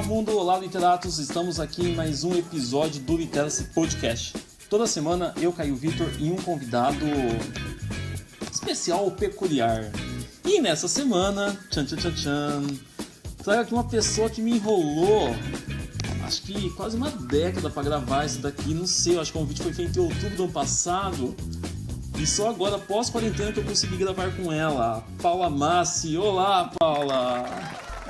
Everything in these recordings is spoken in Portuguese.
Olá mundo, olá literatos, estamos aqui em mais um episódio do Literacy Podcast. Toda semana eu, Caio Vitor, e um convidado especial ou peculiar. E nessa semana, trago aqui uma pessoa que me enrolou, acho que quase uma década para gravar isso daqui, não sei, acho que o convite foi feito em outubro do ano passado. E só agora, pós-quarentena, que eu consegui gravar com ela, Paula Massi. Olá, Paula!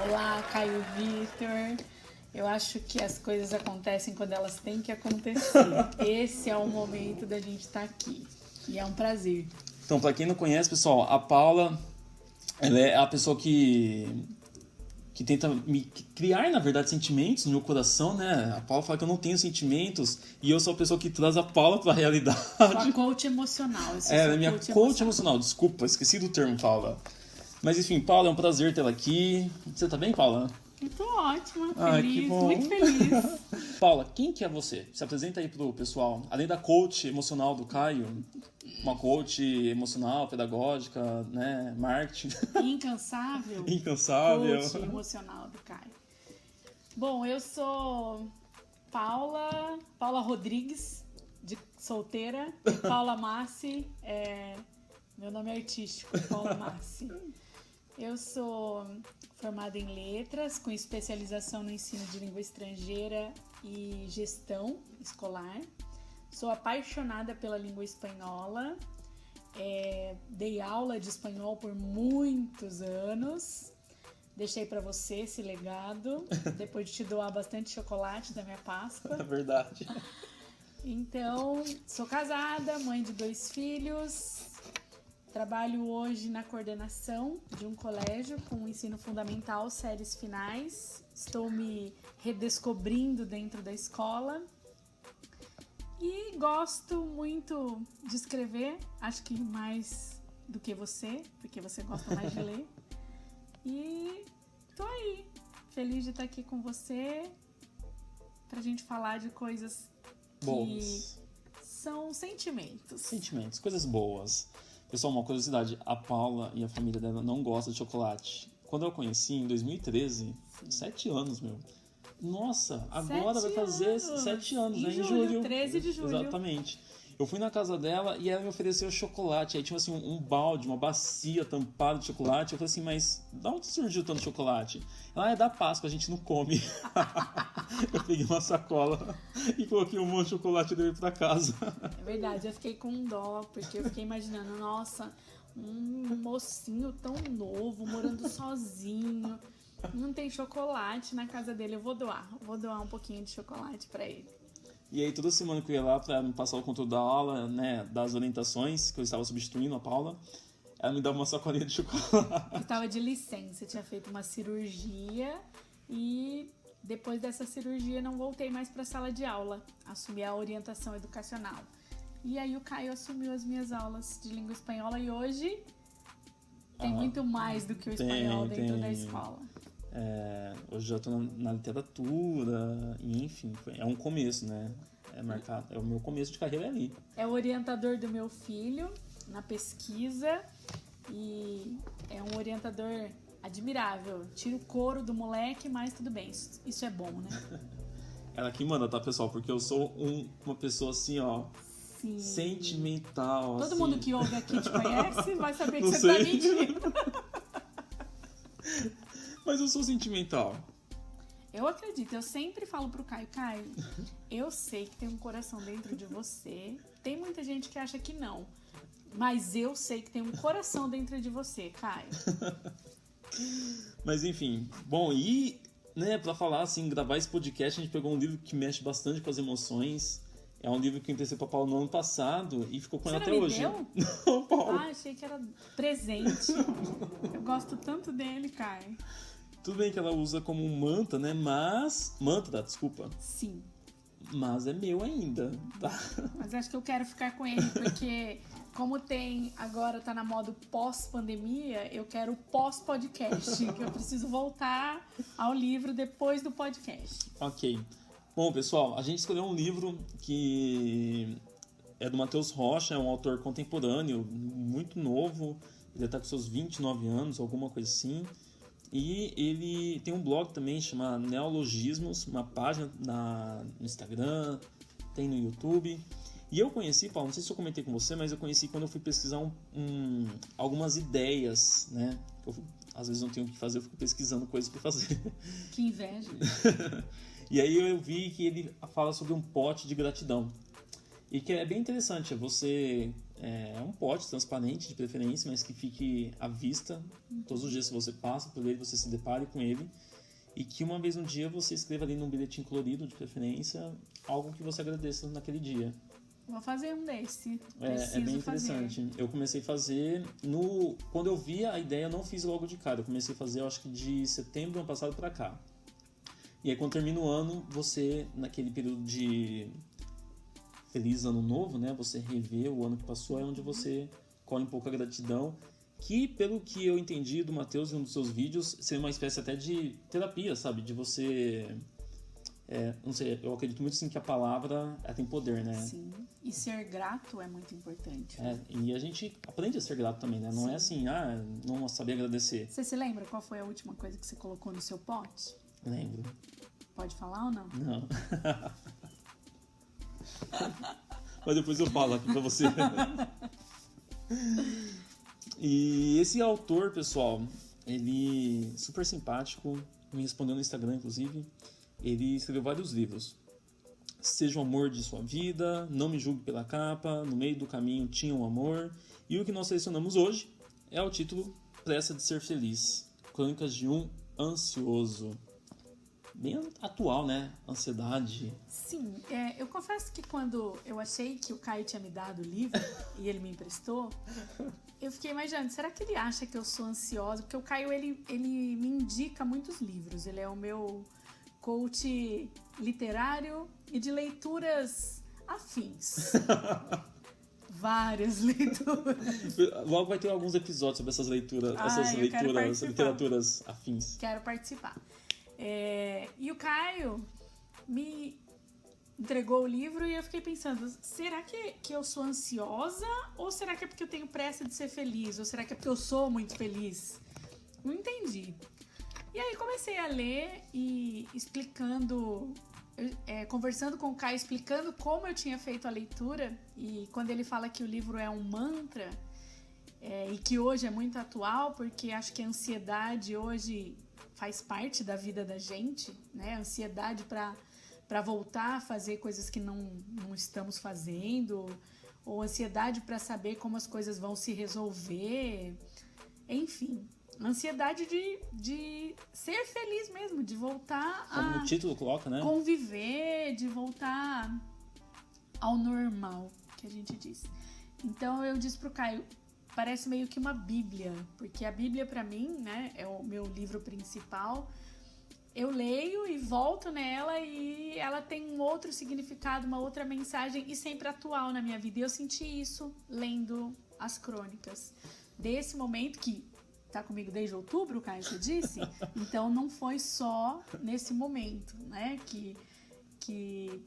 Olá, Caio Vitor. Eu acho que as coisas acontecem quando elas têm que acontecer. Esse é o momento da gente estar aqui. E é um prazer. Então, para quem não conhece, pessoal, a Paula, ela é a pessoa que tenta me criar, na verdade, sentimentos no meu coração, né? A Paula fala que eu não tenho sentimentos e eu sou a pessoa que traz a Paula para a realidade. Sua coach emocional. Ela é minha coach emocional. Desculpa, esqueci do termo, Paula. Mas enfim, Paula, é um prazer tê-la aqui. Você tá bem, Paula? Eu tô ótima, Ai, feliz, muito feliz. Paula, quem que é você? Se apresenta aí pro pessoal. Além da coach emocional do Caio, uma coach emocional, pedagógica, né, marketing. Incansável. Incansável. Coach emocional do Caio. Bom, eu sou Paula Rodrigues, de solteira. E Paula Massi, meu nome é artístico, Paula Massi. Eu sou formada em letras, com especialização no ensino de língua estrangeira e gestão escolar. Sou apaixonada pela língua espanhola. Dei aula de espanhol por muitos anos. Deixei para você esse legado, depois de te doar bastante chocolate da minha Páscoa. É verdade. Então, sou casada, mãe de 2 filhos. Trabalho hoje na coordenação de um colégio com ensino fundamental, séries finais. Estou me redescobrindo dentro da escola. E gosto muito de escrever, acho que mais do que você, porque você gosta mais de ler. E tô aí, feliz de estar aqui com você, pra gente falar de coisas boas. Que são sentimentos. Sentimentos, coisas boas. Pessoal, uma curiosidade, a Paula e a família dela não gostam de chocolate. Quando eu a conheci, em 2013, 7 anos, meu. Nossa, agora vai fazer 7 anos, né? Em julho. 13 de julho. Exatamente. Eu fui na casa dela e ela me ofereceu chocolate. Aí tinha assim um balde, uma bacia tampada de chocolate. Eu falei assim, mas de onde surgiu tanto chocolate? Ela, é da Páscoa, a gente não come. Eu peguei uma sacola e coloquei um monte de chocolate e levei pra casa. É verdade, eu fiquei com dó, porque eu fiquei imaginando, nossa, um mocinho tão novo, morando sozinho, não tem chocolate na casa dele. Eu vou doar um pouquinho de chocolate pra ele. E aí toda semana que eu ia lá pra me passar o conteúdo da aula, né, das orientações, que eu estava substituindo a Paula, ela me dava uma sacolinha de chocolate. Eu estava de licença, eu tinha feito uma cirurgia e depois dessa cirurgia não voltei mais pra sala de aula, assumi a orientação educacional. E aí o Caio assumiu as minhas aulas de língua espanhola e hoje tem muito mais do que o espanhol dentro da escola. Hoje já estou na literatura, e enfim, é um começo, né? É o meu começo de carreira ali. É o orientador do meu filho na pesquisa e é um orientador admirável. Tira o couro do moleque, mas tudo bem, isso é bom, né? Ela que manda, tá, pessoal? Porque eu sou uma pessoa assim, ó, sim, sentimental. Todo assim. Mundo que ouve aqui te conhece vai saber que você tá mentindo. Mas eu sou sentimental. Eu acredito, eu sempre falo pro Caio, eu sei que tem um coração dentro de você. Tem muita gente que acha que não. Mas eu sei que tem um coração dentro de você, Caio. Mas enfim, bom, e né, pra falar assim, gravar esse podcast, a gente pegou um livro que mexe bastante com as emoções. É um livro que eu emprestei pra Paulo no ano passado e ficou com ela até hoje. Deu? Não, Paulo. Achei que era presente. Eu gosto tanto dele, Caio. Tudo bem que ela usa como um mantra, né? Desculpa. Sim. Mas é meu ainda, tá? Mas acho que eu quero ficar com ele, porque como agora tá na moda pós-pandemia, eu quero pós-podcast, que eu preciso voltar ao livro depois do podcast. Ok. Bom, pessoal, a gente escolheu um livro que é do Matheus Rocha, é um autor contemporâneo, muito novo, ele tá com seus 29 anos, alguma coisa assim. E ele tem um blog também, chama Neologismos, uma página no Instagram, tem no YouTube. E eu conheci, Paulo, não sei se eu comentei com você, mas eu conheci quando eu fui pesquisar algumas ideias, né? Às vezes não tenho o que fazer, eu fico pesquisando coisas para fazer. Que inveja. E aí eu vi que ele fala sobre um pote de gratidão. E que é bem interessante, é um pote transparente de preferência, mas que fique à vista todos os dias que você passa por ele, você se depare com ele. E que uma vez no dia você escreva ali num bilhetinho colorido, de preferência, algo que você agradeça naquele dia. Vou fazer um desse. É bem interessante. Eu comecei a fazer quando eu vi a ideia, eu não fiz logo de cara. Eu comecei a fazer, eu acho que de setembro do ano passado pra cá. E aí quando termina o ano, você, naquele período de Feliz Ano Novo, né? Você revê o ano que passou, é onde você colhe um pouco a gratidão. Que, pelo que eu entendi do Matheus em um dos seus vídeos, seria uma espécie até de terapia, sabe? De você... não sei, eu acredito muito sim que a palavra tem poder, né? Sim, e ser grato é muito importante. E a gente aprende a ser grato também, né? Não é assim, não saber agradecer. Você se lembra qual foi a última coisa que você colocou no seu pote? Lembro. Pode falar ou não? Não. Mas depois eu falo aqui pra você. E esse autor, pessoal, ele super simpático, me respondeu no Instagram, inclusive. Ele escreveu vários livros. Seja o amor de sua vida, Não me julgue pela capa, No meio do caminho tinha um amor. E o que nós selecionamos hoje é o título Pressa de ser feliz. Crônicas de um ansioso. Bem atual, né? Ansiedade. Sim, eu confesso que quando eu achei que o Caio tinha me dado o livro e ele me emprestou, eu fiquei imaginando, será que ele acha que eu sou ansiosa? Porque o Caio, ele me indica muitos livros. Ele é o meu coach literário e de leituras afins. Várias leituras. Logo vai ter alguns episódios sobre essas leituras, literaturas afins. Quero participar. E o Caio me entregou o livro e eu fiquei pensando, será que eu sou ansiosa? Ou será que é porque eu tenho pressa de ser feliz? Ou será que é porque eu sou muito feliz? Não entendi. E aí comecei a ler e explicando, conversando com o Caio, explicando como eu tinha feito a leitura. E quando ele fala que o livro é um mantra, e que hoje é muito atual, porque acho que a ansiedade hoje faz parte da vida da gente, né? A ansiedade para voltar a fazer coisas que não estamos fazendo, ou ansiedade para saber como as coisas vão se resolver, enfim... Ansiedade de ser feliz mesmo, de voltar como o título coloca, né? Conviver, de voltar ao normal, que a gente diz. Então eu disse pro Caio, parece meio que uma bíblia, porque a Bíblia pra mim, né, é o meu livro principal. Eu leio e volto nela e ela tem um outro significado, uma outra mensagem e sempre atual na minha vida. E eu senti isso lendo as crônicas. Desse momento que tá comigo desde outubro, Caio, você disse? Então não foi só nesse momento, né? Que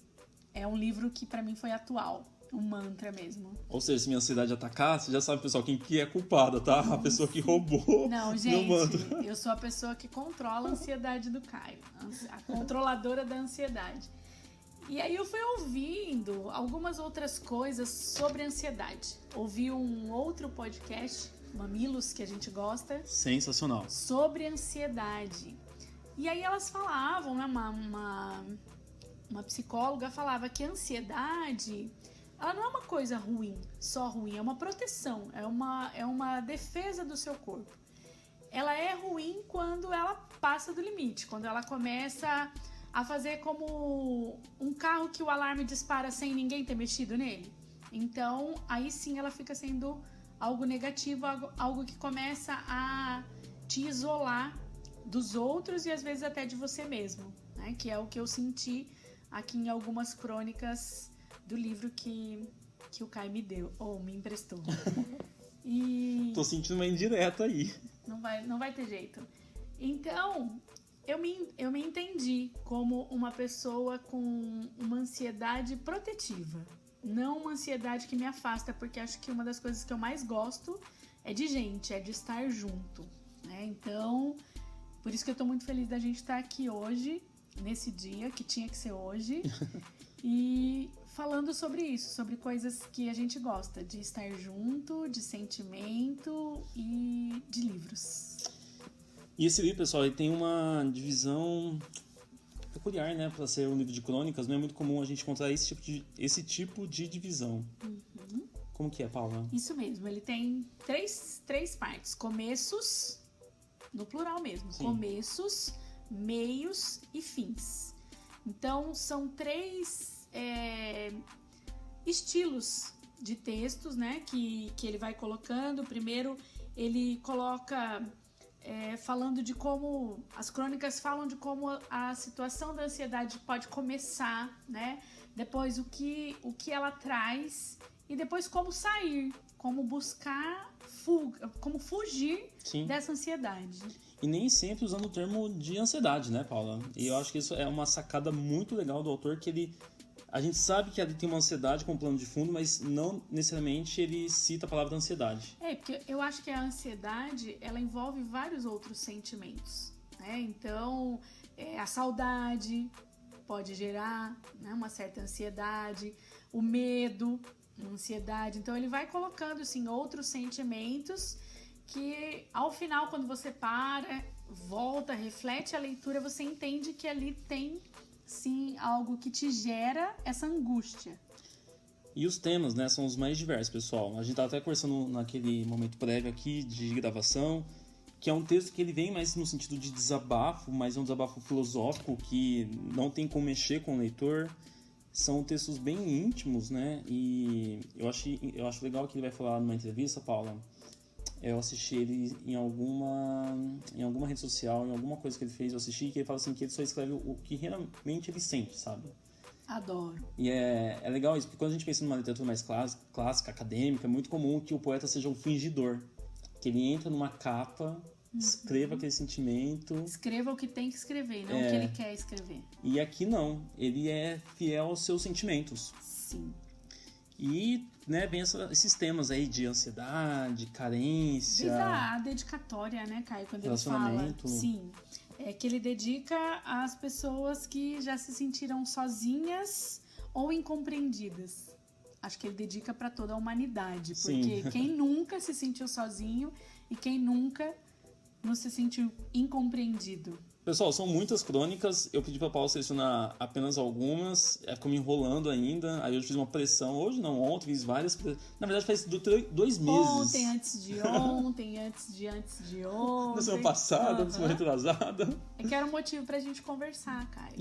é um livro que pra mim foi atual. Um mantra mesmo. Ou seja, se minha ansiedade atacar, você já sabe, pessoal, quem que é culpada, tá? A pessoa que roubou. Não, gente, eu sou a pessoa que controla a ansiedade do Caio. A controladora da ansiedade. E aí eu fui ouvindo algumas outras coisas sobre ansiedade. Ouvi um outro podcast, Mamilos, que a gente gosta. Sensacional. Sobre ansiedade. E aí elas falavam, né, uma psicóloga falava que a ansiedade, ela não é uma coisa ruim, só ruim, é uma proteção, é uma defesa do seu corpo. Ela é ruim quando ela passa do limite, quando ela começa a fazer como um carro que o alarme dispara sem ninguém ter mexido nele. Então, aí sim ela fica sendo algo negativo, algo que começa a te isolar dos outros e às vezes até de você mesmo, né? Que é o que eu senti aqui em algumas crônicas do livro que o Caio me deu, ou me emprestou. E tô sentindo uma indireta aí. Não vai ter jeito. Então, eu me entendi como uma pessoa com uma ansiedade protetiva. Não uma ansiedade que me afasta, porque acho que uma das coisas que eu mais gosto é de gente, é de estar junto, né? Então, Por isso que eu tô muito feliz da gente estar aqui hoje, nesse dia, que tinha que ser hoje, e falando sobre isso, sobre coisas que a gente gosta, de estar junto, de sentimento e de livros. E esse livro, pessoal, ele tem uma divisão peculiar, né? Para ser um livro de crônicas, não é muito comum a gente encontrar esse tipo de divisão. Uhum. Como que é, Paula? Isso mesmo, ele tem três partes. Começos, no plural mesmo. Sim. Começos, meios e fins. Então, são 3 estilos de textos, né? Que ele vai colocando. Primeiro, ele coloca... falando de como as crônicas falam de como a situação da ansiedade pode começar, né? Depois o que ela traz e depois como sair, como buscar como fugir Sim. dessa ansiedade. E nem sempre usando o termo de ansiedade, né, Paula? E eu acho que isso é uma sacada muito legal do autor, que a gente sabe que ele tem uma ansiedade como plano de fundo, mas não necessariamente ele cita a palavra ansiedade. Porque eu acho que a ansiedade, ela envolve vários outros sentimentos, né? Então, a saudade pode gerar, né, uma certa ansiedade, o medo, uma ansiedade. Então, ele vai colocando, assim, outros sentimentos que, ao final, quando você para, volta, reflete a leitura, você entende que ali tem... sim, algo que te gera essa angústia. E os temas, né, são os mais diversos, pessoal. A gente tá até conversando naquele momento prévio aqui de gravação, que é um texto que ele vem mais no sentido de desabafo, mas é um desabafo filosófico que não tem como mexer com o leitor. São textos bem íntimos, né? E eu acho legal que ele vai falar numa entrevista, Paula. Eu assisti ele em alguma rede social, em alguma coisa que ele fez, eu assisti, que ele fala assim, que ele só escreve o que realmente ele sente, sabe? Adoro. E é legal isso, porque quando a gente pensa numa literatura mais clássica, acadêmica, é muito comum que o poeta seja um fingidor. Que ele entra numa capa, escreva aquele sentimento. Escreva o que tem que escrever, não o que ele quer escrever. E aqui não, ele é fiel aos seus sentimentos. Sim. E, né, vem esses temas aí de ansiedade, carência... Desde a dedicatória, né, Caio, quando ele fala... Sim, que ele dedica às pessoas que já se sentiram sozinhas ou incompreendidas. Acho que ele dedica para toda a humanidade, porque Sim. Quem nunca se sentiu sozinho e quem nunca não se sentiu incompreendido. Pessoal, são muitas crônicas, eu pedi pra Paula selecionar apenas algumas, ficou me enrolando ainda, aí eu fiz uma pressão, hoje não, ontem fiz várias, na verdade faz 2 meses. Ontem, antes de ontem, antes de ontem. Na semana passada, na semana retrasada. É que era um motivo pra gente conversar, Caio.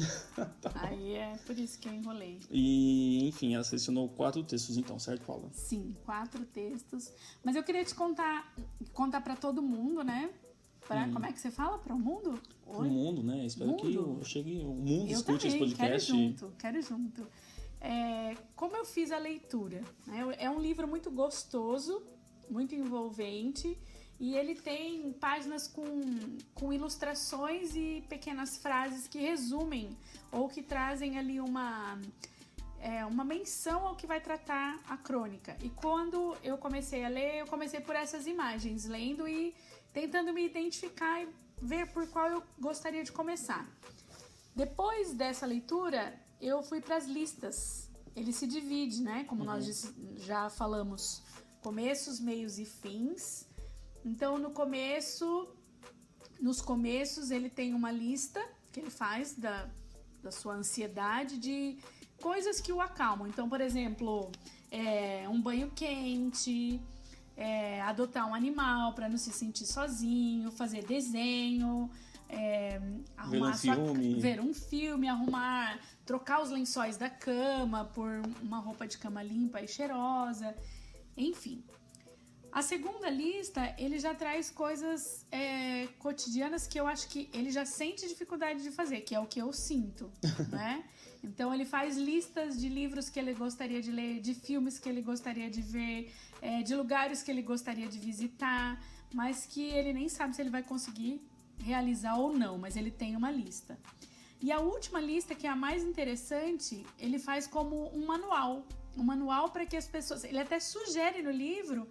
Tá. Aí é por isso que eu enrolei. E, enfim, ela selecionou 4 textos então, certo, Paula? Sim, 4 textos, mas eu queria te contar pra todo mundo, né? Como é que você fala? Para o mundo? Para o mundo, né? Espero que o mundo escute esse podcast. Quero junto. Como eu fiz a leitura? Né? É um livro muito gostoso, muito envolvente, e ele tem páginas com ilustrações e pequenas frases que resumem ou que trazem ali uma menção ao que vai tratar a crônica. E quando eu comecei a ler, eu comecei por essas imagens, lendo e tentando me identificar e ver por qual eu gostaria de começar. Depois dessa leitura, eu fui para as listas. Ele se divide, né? Como nós já falamos, começos, meios e fins. Então, nos começos, ele tem uma lista que ele faz da sua ansiedade, de coisas que o acalmam. Então, por exemplo, um banho quente... adotar um animal para não se sentir sozinho, fazer desenho, ver um filme, trocar os lençóis da cama por uma roupa de cama limpa e cheirosa, enfim. A segunda lista, ele já traz coisas cotidianas que eu acho que ele já sente dificuldade de fazer, que é o que eu sinto, né? Então, ele faz listas de livros que ele gostaria de ler, de filmes que ele gostaria de ver, de lugares que ele gostaria de visitar, mas que ele nem sabe se ele vai conseguir realizar ou não, mas ele tem uma lista. E a última lista, que é a mais interessante, ele faz como um manual para que as pessoas... Ele até sugere no livro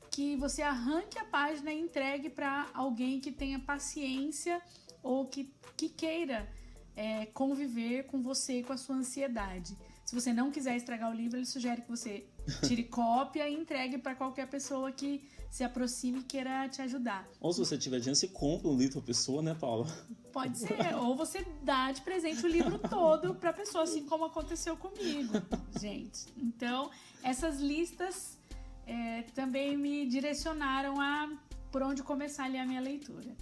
que você arranque a página e entregue para alguém que tenha paciência ou que queira conviver com você e com a sua ansiedade. Se você não quiser estragar o livro, ele sugere que você tire cópia e entregue para qualquer pessoa que se aproxime e queira te ajudar. Ou se você tiver dinheiro, você compra um livro pra pessoa, né, Paula? Pode ser, ou você dá de presente o livro todo pra pessoa, assim como aconteceu comigo, gente. Então, essas listas também me direcionaram a por onde começar a ler a minha leitura.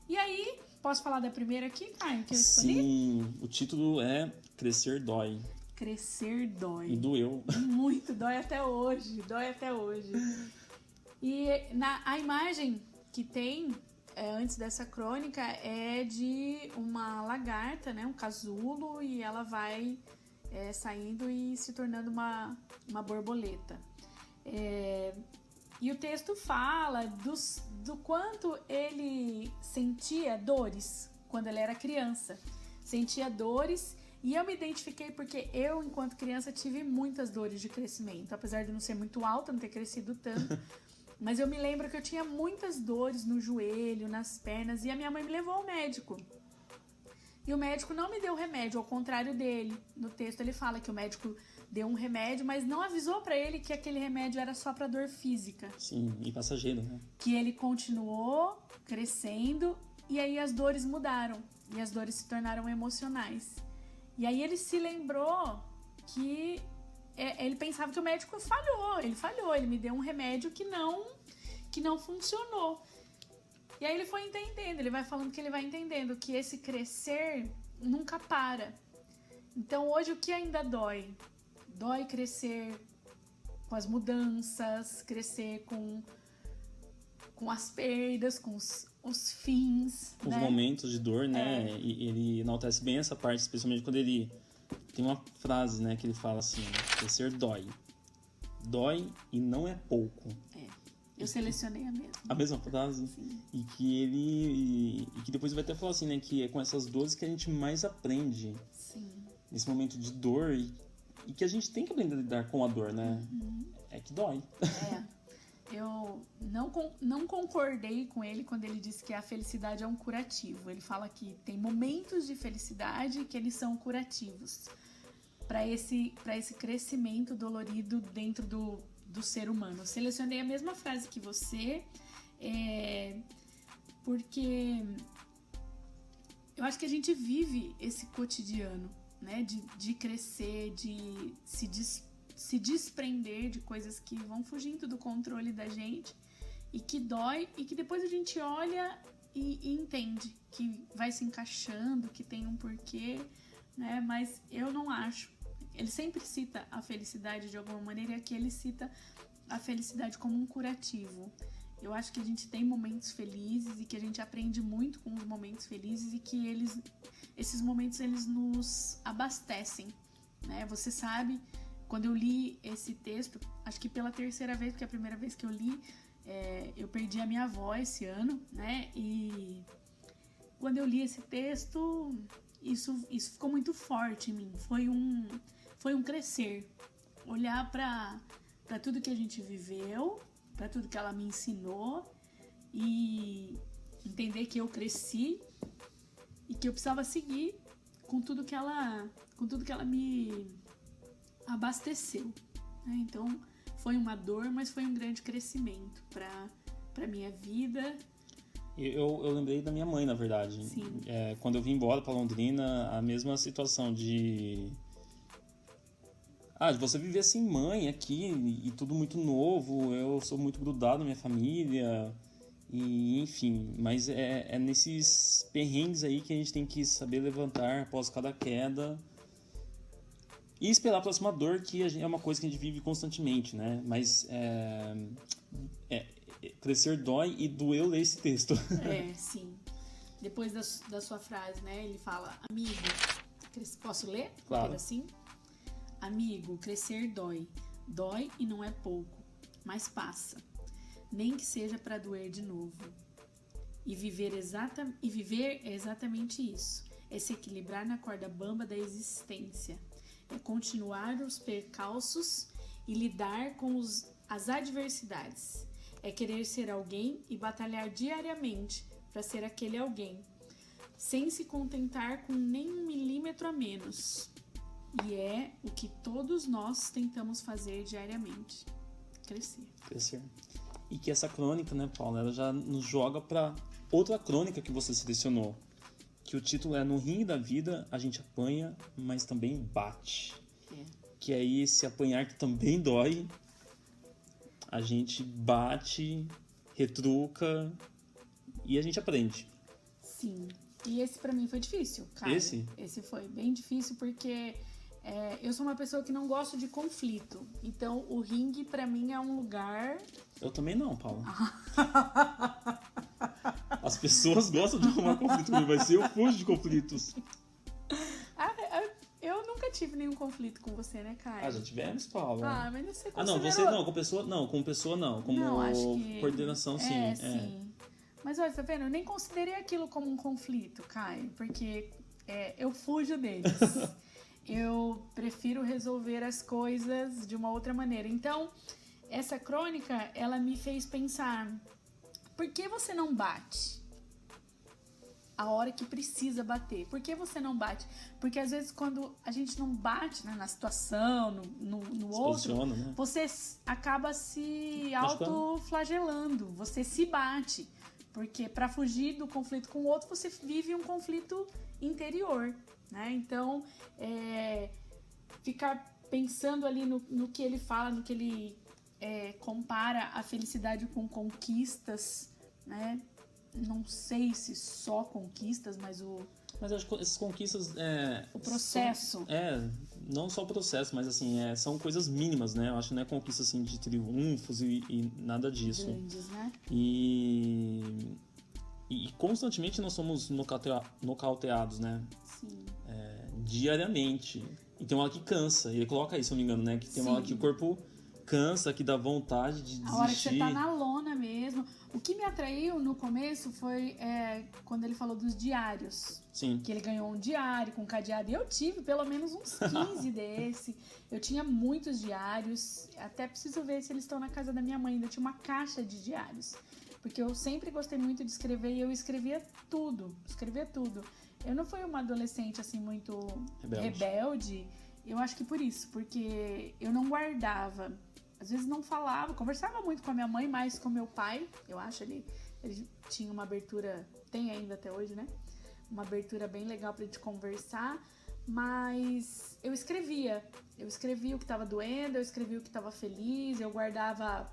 E aí, posso falar da primeira aqui, Caio, que eu escolhi? Sim, o título é Crescer Dói. Crescer dói. E doeu. Muito, dói até hoje, E a imagem que tem antes dessa crônica é de uma lagarta, né, um casulo, e ela vai saindo e se tornando uma borboleta. E o texto fala do quanto ele sentia dores quando ele era criança. Sentia dores. E eu me identifiquei porque eu, enquanto criança, tive muitas dores de crescimento. Apesar de não ser muito alta, não ter crescido tanto. Mas eu me lembro que eu tinha muitas dores no joelho, nas pernas. E a minha mãe me levou ao médico. E o médico não me deu remédio, ao contrário dele. No texto ele fala que o médico deu um remédio, mas não avisou pra ele que aquele remédio era só pra dor física. Sim, e passageiro, né? Que ele continuou crescendo e aí as dores mudaram. E as dores se tornaram emocionais. E aí ele se lembrou que ele pensava que o médico falhou, ele me deu um remédio que não funcionou. E aí ele foi entendendo, ele vai falando que ele vai entendendo que esse crescer nunca para. Então hoje o que ainda dói? Dói crescer com as mudanças, crescer com as perdas, com os fins, os momentos de dor, né? E ele enaltece bem essa parte, especialmente quando ele tem uma frase, né, que ele fala assim: crescer dói. Dói e não é pouco. Eu selecionei a mesma. A mesma frase? Sim. E que depois vai até falar assim, né, que é com essas dores que a gente mais aprende. Sim. Nesse momento de dor e que a gente tem que aprender a lidar com a dor, né? Uhum. É que dói. Eu não concordei com ele quando ele disse que a felicidade é um curativo. Ele fala que tem momentos de felicidade que eles são curativos para esse crescimento dolorido dentro do ser humano. Eu selecionei a mesma frase que você, porque eu acho que a gente vive esse cotidiano, né, de crescer, de se desprender de coisas que vão fugindo do controle da gente e que dói, e que depois a gente olha e entende que vai se encaixando, que tem um porquê, né? Mas eu não acho. Ele sempre cita a felicidade de alguma maneira, e aqui ele cita a felicidade como um curativo. Eu acho que a gente tem momentos felizes e que a gente aprende muito com os momentos felizes, e que esses momentos eles nos abastecem, né? Você sabe, quando eu li esse texto, acho que pela terceira vez, porque a primeira vez que eu li, eu perdi a minha avó esse ano, né? E quando eu li esse texto, isso ficou muito forte em mim. Foi um crescer. Olhar para tudo que a gente viveu, para tudo que ela me ensinou, e entender que eu cresci e que eu precisava seguir com tudo que ela me abasteceu, né? Então foi uma dor, mas foi um grande crescimento para minha vida. Eu lembrei da minha mãe, na verdade. Sim. Quando eu vim embora para Londrina, a mesma situação de você viver sem mãe aqui e tudo muito novo. Eu sou muito grudado na minha família e enfim, mas é nesses perrengues aí que a gente tem que saber levantar após cada queda e esperar a próxima dor, que é uma coisa que a gente vive constantemente, né? Mas crescer dói, e doeu ler esse texto. Sim. Depois da sua frase, né? Ele fala: amigo, posso ler? Claro. Assim? Amigo, crescer dói. Dói e não é pouco, mas passa. Nem que seja para doer de novo. E viver é exatamente isso. É se equilibrar na corda bamba da existência. É continuar os percalços e lidar com as adversidades. É querer ser alguém e batalhar diariamente para ser aquele alguém. sem se contentar com nem 1 milímetro a menos. E é o que todos nós tentamos fazer diariamente. Crescer. E que essa crônica, né, Paula, ela já nos joga para outra crônica que você selecionou. Que o título é No Ringue da Vida, a gente apanha, mas também bate. Que é esse apanhar que também dói. A gente bate, retruca e a gente aprende. Sim. E esse pra mim foi difícil, cara. Esse foi bem difícil porque eu sou uma pessoa que não gosto de conflito. Então o ringue pra mim é um lugar... Eu também não, Paula. As pessoas gostam de arrumar conflito comigo, mas eu fujo de conflitos. Eu nunca tive nenhum conflito com você, né, Caio? Já tivemos, Paula. Mas você considerou... não, você não, com pessoa não. Como não, acho que... coordenação, sim. Sim. Mas olha, tá vendo? Eu nem considerei aquilo como um conflito, Caio, porque eu fujo deles. Eu prefiro resolver as coisas de uma outra maneira. Então, essa crônica, ela me fez pensar, por que você não bate a hora que precisa bater? Por que você não bate? Porque às vezes quando a gente não bate, né, na situação, no outro, né? você acaba se autoflagelando, você se bate. Porque para fugir do conflito com o outro, você vive um conflito interior, né? Então, ficar pensando ali no que ele fala, no que ele compara a felicidade com conquistas, né? Não sei se só conquistas, mas Mas eu acho que essas conquistas... o processo. Não só o processo, mas assim, são coisas mínimas, né? Eu acho que não é conquista assim, de triunfos e nada disso. Grandes, né? E constantemente nós somos nocauteados, né? Sim. Diariamente. E tem uma hora que cansa. Ele coloca isso, se eu não me engano, né? Que tem uma hora que o corpo cansa, que dá vontade de desistir. A hora que você tá na lona mesmo. O que me atraiu no começo foi quando ele falou dos diários. Sim. Que ele ganhou um diário com cadeado. E eu tive pelo menos uns 15 desse. Eu tinha muitos diários. Até preciso ver se eles estão na casa da minha mãe. Ainda tinha uma caixa de diários. Porque eu sempre gostei muito de escrever e eu escrevia tudo. Eu não fui uma adolescente assim muito rebelde. Eu acho que por isso. Porque eu não guardava. Às vezes não falava, conversava muito com a minha mãe, mais com meu pai, eu acho. Ele tinha uma abertura, tem ainda até hoje, né? Uma abertura bem legal pra gente conversar, mas eu escrevia o que tava doendo, eu escrevia o que tava feliz, eu guardava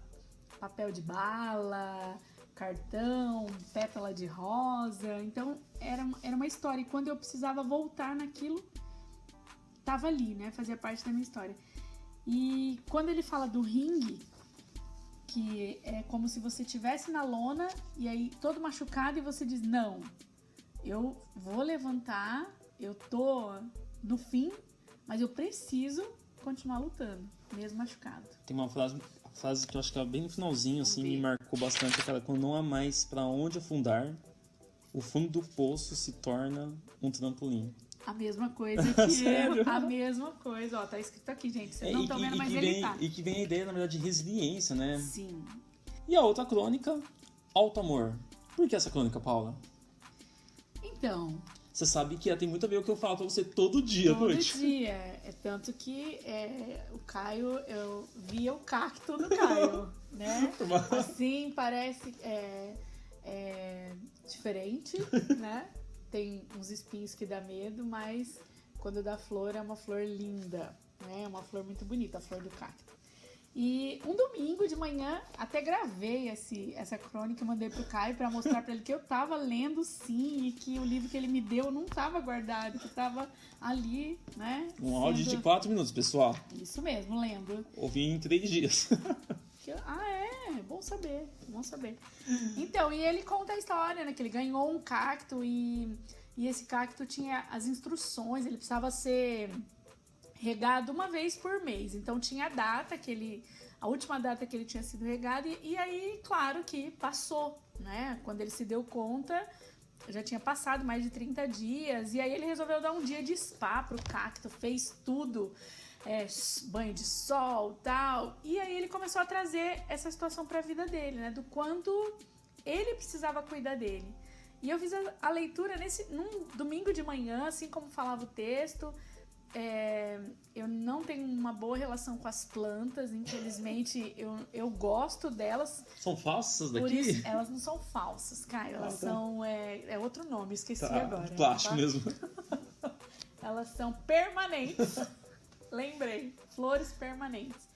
papel de bala, cartão, pétala de rosa, então era uma história, e quando eu precisava voltar naquilo, tava ali, né? Fazia parte da minha história. E quando ele fala do ringue, que é como se você estivesse na lona e aí todo machucado e você diz, não, eu vou levantar, eu tô no fim, mas eu preciso continuar lutando, mesmo machucado. Tem uma frase que eu acho que é bem no finalzinho, assim, me marcou bastante, aquela, quando não há mais pra onde afundar, o fundo do poço se torna um trampolim. A mesma coisa que eu. A mesma coisa. Ó, tá escrito aqui, gente. Vocês não estão vendo, mas ele tá. E que vem a ideia, na verdade, de resiliência, né? Sim. E a outra crônica, Alto Amor. Por que essa crônica, Paula? Então... Você sabe que tem muito a ver com o que eu falo pra você todo dia à noite. Todo dia. É tanto que o Caio, eu via o cacto do Caio, né? Assim, parece diferente, né? Tem uns espinhos que dá medo, mas quando dá flor é uma flor linda, né? É uma flor muito bonita, a flor do cacto. E um domingo de manhã, até gravei essa crônica e mandei pro Caio pra mostrar pra ele que eu tava lendo sim, e que o livro que ele me deu não tava guardado, que tava ali, né? Áudio de 4 minutos, pessoal. Isso mesmo, lendo. Ouvi em 3 dias. Bom saber, bom saber. Então, e ele conta a história, né? Que ele ganhou um cacto e esse cacto tinha as instruções, ele precisava ser regado uma vez por mês. Então tinha a última data que ele tinha sido regado e aí, claro que passou, né? Quando ele se deu conta, já tinha passado mais de 30 dias e aí ele resolveu dar um dia de spa pro cacto, fez tudo. Banho de sol, tal. E aí ele começou a trazer essa situação para a vida dele, né? Do quanto ele precisava cuidar dele. E eu fiz a leitura num domingo de manhã, assim como falava o texto. Eu não tenho uma boa relação com as plantas, infelizmente eu gosto delas. São falsas Por daqui? isso, elas não são falsas, Caio. Elas são. É outro nome, esqueci agora. Plástico tá? mesmo. Elas são permanentes. Lembrei. Flores permanentes.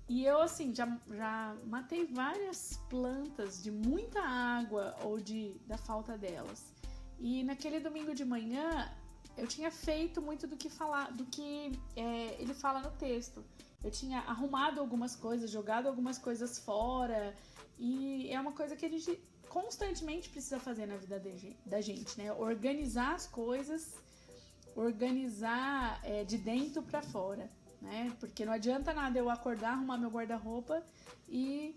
E eu, assim, já matei várias plantas de muita água ou da falta delas. E naquele domingo de manhã, eu tinha feito muito do que ele fala no texto. Eu tinha arrumado algumas coisas, jogado algumas coisas fora. E é uma coisa que a gente constantemente precisa fazer na vida da gente, né? Organizar as coisas, organizar de dentro para fora, né? Porque não adianta nada eu acordar, arrumar meu guarda-roupa e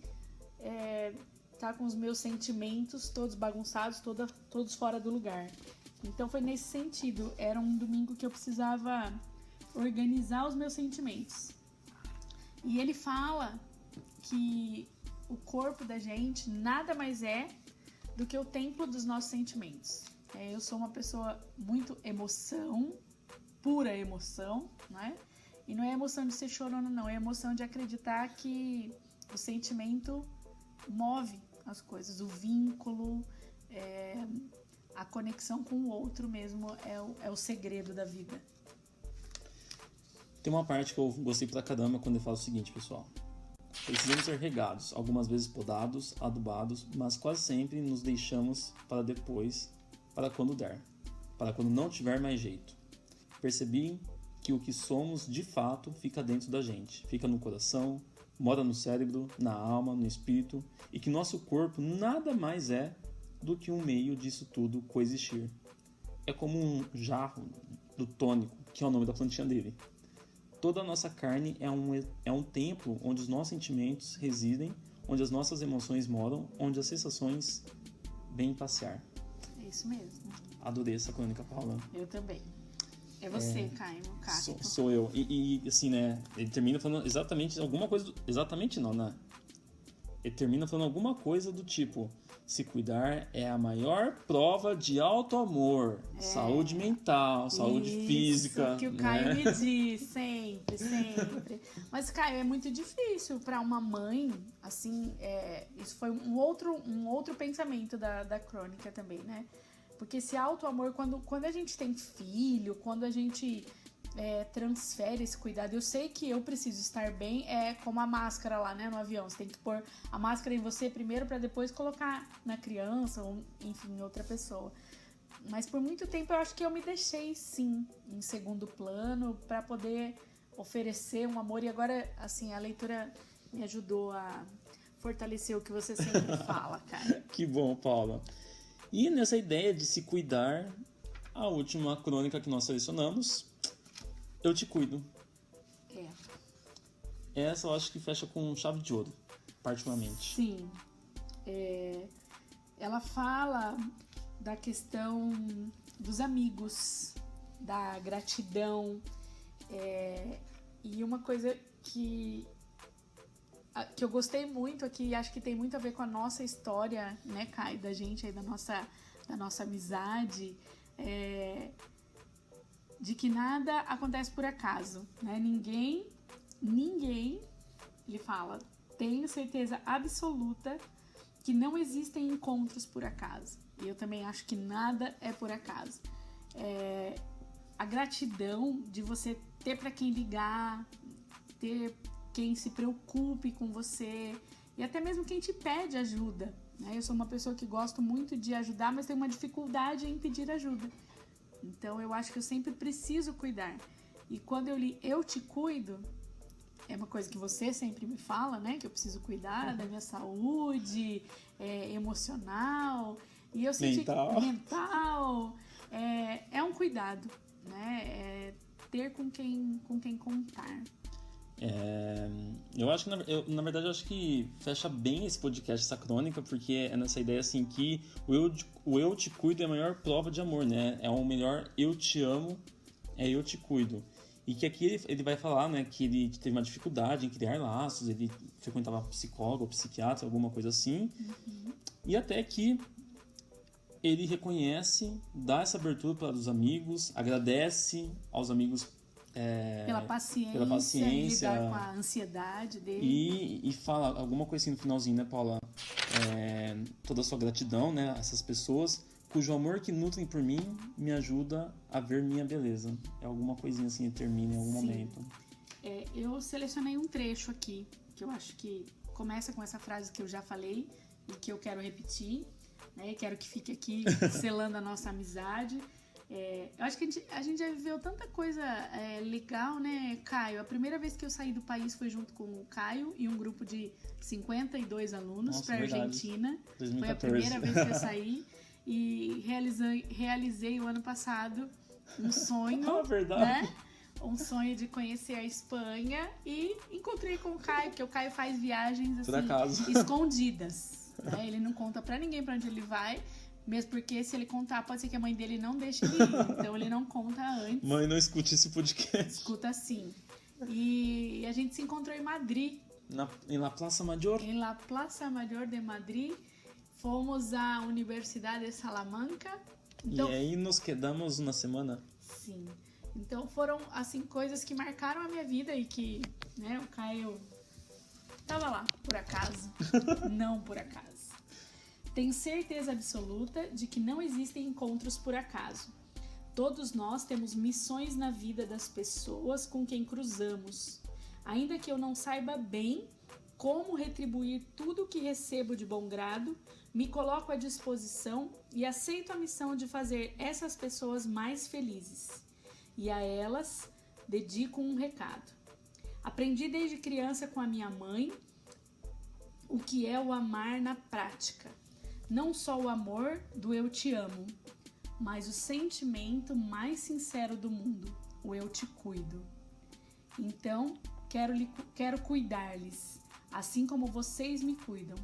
tá com os meus sentimentos todos bagunçados, todos fora do lugar. Então foi nesse sentido. Era um domingo que eu precisava organizar os meus sentimentos. E ele fala que o corpo da gente nada mais é do que o templo dos nossos sentimentos. Eu sou uma pessoa muito emoção, pura emoção, né? E não é emoção de ser chorona, não. É emoção de acreditar que o sentimento move as coisas. O vínculo, a conexão com o outro mesmo é o segredo da vida. Tem uma parte que eu gostei pra caramba quando ele fala o seguinte, pessoal. Precisamos ser regados, algumas vezes podados, adubados, mas quase sempre nos deixamos para depois, para quando der, para quando não tiver mais jeito. Percebi que o que somos de fato fica dentro da gente, fica no coração, mora no cérebro, na alma, no espírito, e que nosso corpo nada mais é do que um meio disso tudo coexistir. É como um jarro do tônico, que é o nome da plantinha dele. Toda a nossa carne é um templo onde os nossos sentimentos residem, onde as nossas emoções moram, onde as sensações vêm passear. É isso mesmo. Adorei essa crônica, Paula. Eu também. É você, Caio, Cacto. Sou eu. E assim, né, ele termina falando exatamente alguma coisa... Exatamente não, né? Ele termina falando alguma coisa do tipo... Se cuidar é a maior prova de auto-amor, saúde mental, saúde física. Isso que o Caio me diz, sempre, sempre. Mas, Caio, é muito difícil para uma mãe, assim, isso foi um outro pensamento da crônica também, né? Porque esse auto-amor, quando a gente tem filho, quando a gente transfere esse cuidado, eu sei que eu preciso estar bem, como a máscara lá, né, no avião. Você tem que pôr a máscara em você primeiro para depois colocar na criança ou, enfim, em outra pessoa. Mas por muito tempo eu acho que eu me deixei, sim, em segundo plano para poder oferecer um amor. E agora, assim, a leitura me ajudou a fortalecer o que você sempre fala, cara. Que bom, Paula. E nessa ideia de se cuidar, a última crônica que nós selecionamos... Eu te cuido. Essa eu acho que fecha com chave de ouro, particularmente. Sim. Ela fala da questão dos amigos, da gratidão. E uma coisa que eu gostei muito aqui, acho que tem muito a ver com a nossa história, né, Kai, da gente aí, da nossa amizade, de que nada acontece por acaso, né? Ninguém, ele fala, tenho certeza absoluta que não existem encontros por acaso. E eu também acho que nada é por acaso. A gratidão de você ter para quem ligar, ter quem se preocupe com você e até mesmo quem te pede ajuda, né? Eu sou uma pessoa que gosto muito de ajudar, mas tenho uma dificuldade em pedir ajuda. Então eu acho que eu sempre preciso cuidar. E quando eu li Eu Te Cuido, é uma coisa que você sempre me fala, né? Que eu preciso cuidar da minha saúde emocional. E eu senti mental. É um cuidado, né? Ter com quem contar. Eu acho que, na verdade, eu acho que fecha bem esse podcast, essa crônica, porque é nessa ideia assim que o eu te cuido é a maior prova de amor, né? É o melhor eu te amo, eu te cuido. E que aqui ele vai falar, né, que ele teve uma dificuldade em criar laços, ele frequentava psicólogo ou psiquiatra, alguma coisa assim. E até que ele reconhece, dá essa abertura para os amigos, agradece aos amigos pela paciência, lidar com a ansiedade dele. E fala alguma coisa assim no finalzinho, né, Paula? Toda a sua gratidão, né, a essas pessoas cujo amor que nutrem por mim me ajuda a ver minha beleza. É alguma coisinha assim que termina em algum momento. Eu selecionei um trecho aqui, que eu acho que começa com essa frase que eu já falei e que eu quero repetir, né? Quero que fique aqui selando a nossa amizade. Eu acho que a gente já viveu tanta coisa legal, né, Caio? A primeira vez que eu saí do país foi junto com o Caio e um grupo de 52 alunos para a Argentina. 2014. Foi a primeira vez que eu saí. E realizei o ano passado um sonho, né? Um sonho de conhecer a Espanha. E encontrei com o Caio, porque o Caio faz viagens assim, escondidas. Né? Ele não conta pra ninguém pra onde ele vai, mesmo porque se ele contar, pode ser que a mãe dele não deixe ele ir. Então ele não conta antes. Mãe, não escute esse podcast. Escuta sim. E a gente se encontrou em Madrid. Em La Plaza Mayor? Em La Plaza Mayor de Madrid. Fomos à Universidade de Salamanca. Então, e aí nos quedamos uma semana? Sim. Então foram, assim, coisas que marcaram a minha vida e que, né, o Caio tava lá, por acaso. Não por acaso. Tenho certeza absoluta de que não existem encontros por acaso. Todos nós temos missões na vida das pessoas com quem cruzamos. Ainda que eu não saiba bem como retribuir tudo o que recebo de bom grado, me coloco à disposição e aceito a missão de fazer essas pessoas mais felizes. E a elas dedico um recado. Aprendi desde criança com a minha mãe o que é o amar na prática. Não só o amor do eu te amo, mas o sentimento mais sincero do mundo, o eu te cuido. Então, quero cuidar-lhes, assim como vocês me cuidam.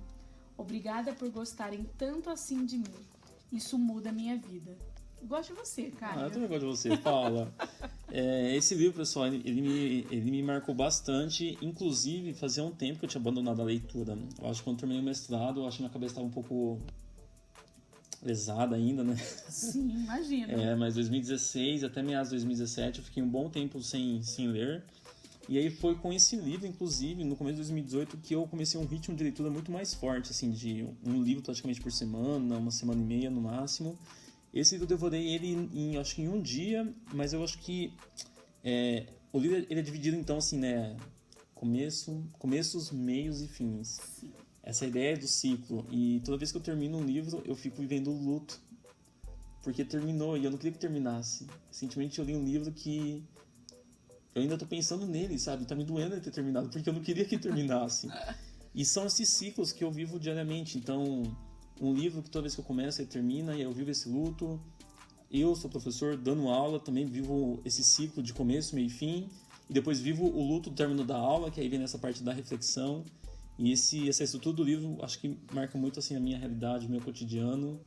Obrigada por gostarem tanto assim de mim. Isso muda a minha vida. Eu gosto de você, cara. Eu também gosto de você, Paula. Esse livro, pessoal, ele me marcou bastante. Inclusive, fazia um tempo que eu tinha abandonado a leitura. Eu acho que quando eu terminei o mestrado, eu acho que minha cabeça estava um pouco lesada ainda, né? Sim, imagina. Mas 2016 até meados de 2017 eu fiquei um bom tempo sem ler. E aí foi com esse livro, inclusive, no começo de 2018, que eu comecei um ritmo de leitura muito mais forte, assim, de um livro praticamente por semana, uma semana e meia no máximo. Esse livro eu devorei ele acho que em um dia, mas eu acho que o livro ele é dividido então assim, né, começos, meios e fins. Sim. Essa ideia do ciclo. E toda vez que eu termino um livro, eu fico vivendo o luto, porque terminou e eu não queria que terminasse. Recentemente eu li um livro que eu ainda tô pensando nele, sabe? Tá me doendo ele ter terminado, porque eu não queria que terminasse. E são esses ciclos que eu vivo diariamente. Então, um livro que toda vez que eu começo, ele termina, e eu vivo esse luto. Eu sou professor, dando aula, também vivo esse ciclo de começo, meio e fim. E depois vivo o luto do término da aula, que aí vem nessa parte da reflexão. E essa estrutura do livro, acho que marca muito assim, a minha realidade, o meu cotidiano.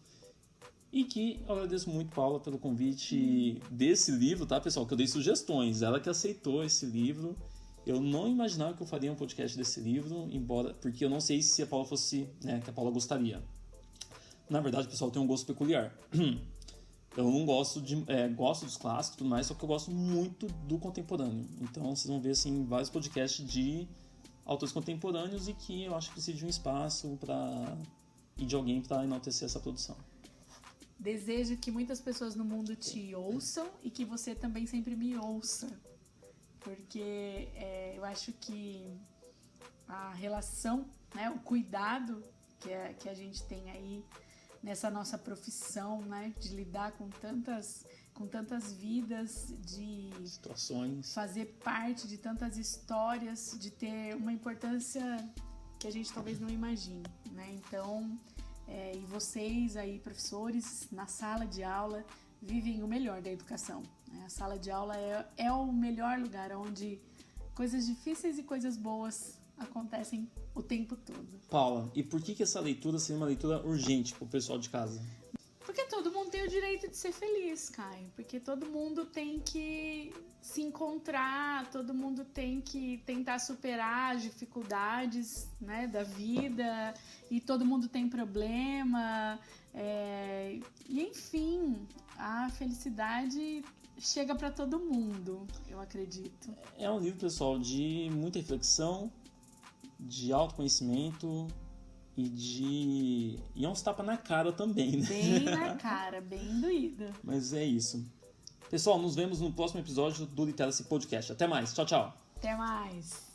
E que eu agradeço muito, Paula, pelo convite desse livro, tá, pessoal? Que eu dei sugestões. Ela que aceitou esse livro. Eu não imaginava que eu faria um podcast desse livro, porque eu não sei se a Paula fosse, né, que a Paula gostaria. Na verdade, pessoal, eu tenho um gosto peculiar. Eu não gosto gosto dos clássicos e tudo mais, só que eu gosto muito do contemporâneo. Então, vocês vão ver, assim, vários podcasts de autores contemporâneos e que eu acho que precisa de um espaço e de alguém para enaltecer essa produção. Desejo que muitas pessoas no mundo te ouçam e que você também sempre me ouça. Porque eu acho que a relação, né, o cuidado que a gente tem aí nessa nossa profissão, né, de lidar com tantas vidas, de situações, fazer parte de tantas histórias, de ter uma importância que a gente talvez não imagine, né? Então, e vocês aí, professores, na sala de aula, vivem o melhor da educação, né? A sala de aula é o melhor lugar onde coisas difíceis e coisas boas acontecem o tempo todo. Paula, e por que essa leitura seria uma leitura urgente pro pessoal de casa? Porque todo mundo tem o direito de ser feliz, Caio, porque todo mundo tem que se encontrar, todo mundo tem que tentar superar as dificuldades, né, da vida, e todo mundo tem problema, e enfim, a felicidade chega para todo mundo, eu acredito. É um livro, pessoal, de muita reflexão, de autoconhecimento e é uns tapas na cara também, né? Bem na cara, bem doído. Mas é isso. Pessoal, nos vemos no próximo episódio do Literacy Podcast. Até mais. Tchau, tchau. Até mais.